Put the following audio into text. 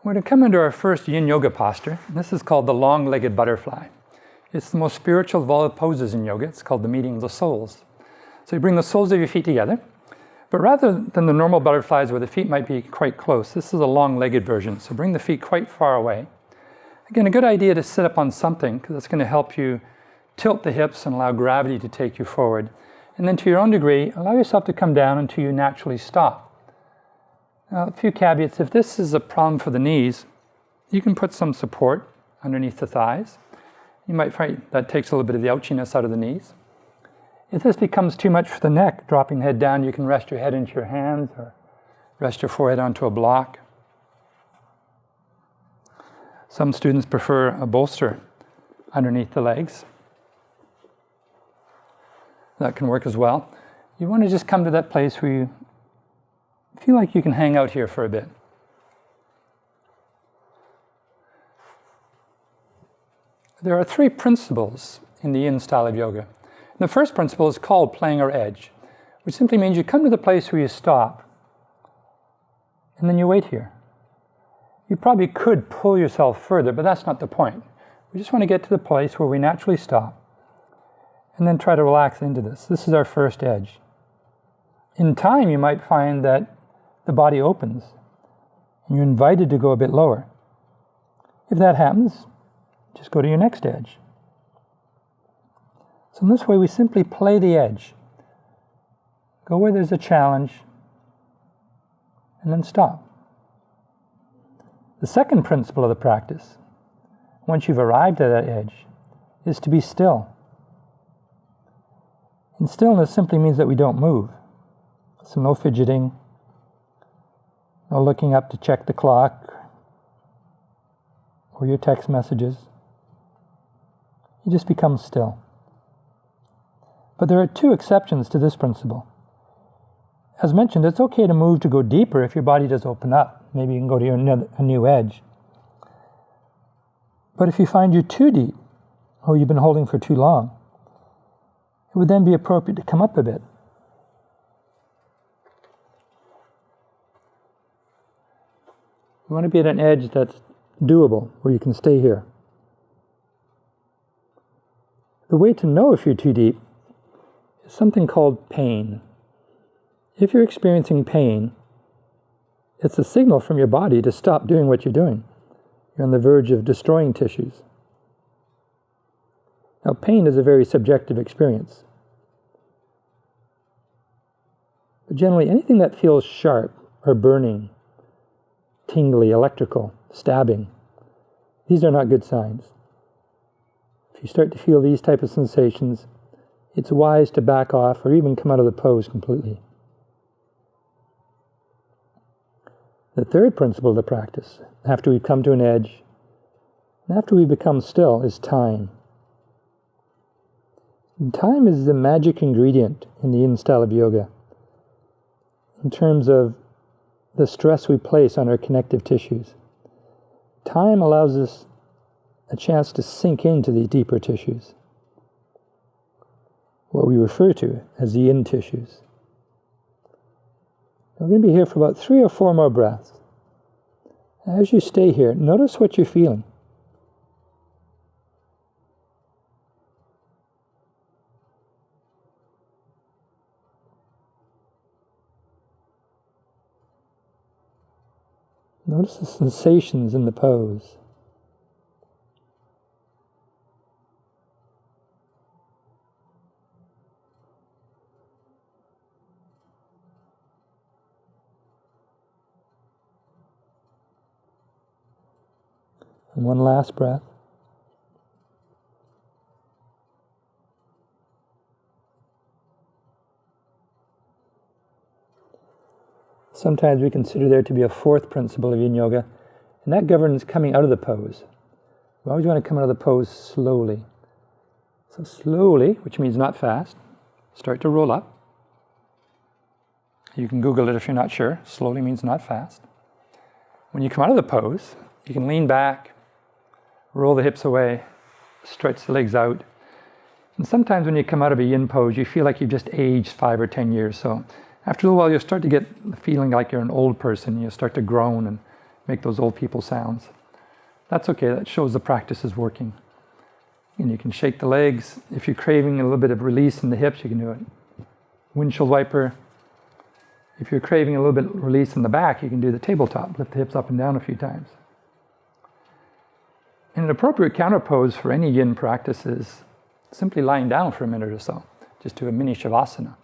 We're going to come into our first Yin Yoga posture. This is called the long-legged butterfly. It's the most spiritual of all the poses in yoga. It's called the meeting of the soles. So you bring the soles of your feet together, but rather than the normal butterflies where the feet might be quite close, this is a long-legged version. So bring the feet quite far away. Again, a good idea to sit up on something because it's going to help you tilt the hips and allow gravity to take you forward. And then to your own degree, allow yourself to come down until you naturally stop. Now, a few caveats. If this is a problem for the knees, you can put some support underneath the thighs. You might find that takes a little bit of the ouchiness out of the knees. If this becomes too much for the neck, dropping the head down, you can rest your head into your hands or rest your forehead onto a block. Some students prefer a bolster underneath the legs. That can work as well. You want to just come to that place where you feel like you can hang out here for a bit. There are 3 principles in the Yin style of yoga. The first principle is called playing our edge, which simply means you come to the place where you stop and then you wait here. You probably could pull yourself further, but that's not the point. We just want to get to the place where we naturally stop and then try to relax into this. This is our first edge. In time, you might find that the body opens and you're invited to go a bit lower. If that happens, just go to your next edge. So in this way, we simply play the edge. Go where there's a challenge and then stop. The second principle of the practice, once you've arrived at that edge, is to be still. And stillness simply means that we don't move. So no fidgeting, no looking up to check the clock or your text messages. You just become still. But there are 2 exceptions to this principle. As mentioned, it's okay to move to go deeper if your body does open up. Maybe you can go to a new edge. But if you find you're too deep, or you've been holding for too long, it would then be appropriate to come up a bit. You want to be at an edge that's doable, where you can stay here. The way to know if you're too deep is something called pain. If you're experiencing pain, it's a signal from your body to stop doing what you're doing. You're on the verge of destroying tissues. Now, pain is a very subjective experience. But generally, anything that feels sharp or burning, tingly, electrical, stabbing, these are not good signs. If you start to feel these type of sensations, it's wise to back off or even come out of the pose completely. The third principle of the practice, after we come to an edge, and after we become still, is time. And time is the magic ingredient in the Yin style of yoga in terms of the stress we place on our connective tissues. Time allows us a chance to sink into these deeper tissues, what we refer to as the yin tissues. We're going to be here for about 3 or 4 more breaths. As you stay here, notice what you're feeling. Notice the sensations in the pose. And one last breath. Sometimes we consider there to be a 4th principle of Yin Yoga, and that governs coming out of the pose. We always want to come out of the pose slowly. So slowly, which means not fast, start to roll up. You can Google it if you're not sure. Slowly means not fast. When you come out of the pose, you can lean back, roll the hips away, stretch the legs out. And sometimes when you come out of a yin pose, you feel like you've just aged 5 or 10 years. So after a little while, you'll start to get the feeling like you're an old person. You'll start to groan and make those old people sounds. That's okay, that shows the practice is working. And you can shake the legs. If you're craving a little bit of release in the hips, you can do it. Windshield wiper. If you're craving a little bit of release in the back, you can do the tabletop. Lift the hips up and down a few times. And an appropriate counter pose for any yin practice is simply lying down for a minute or so. Just do a mini shavasana.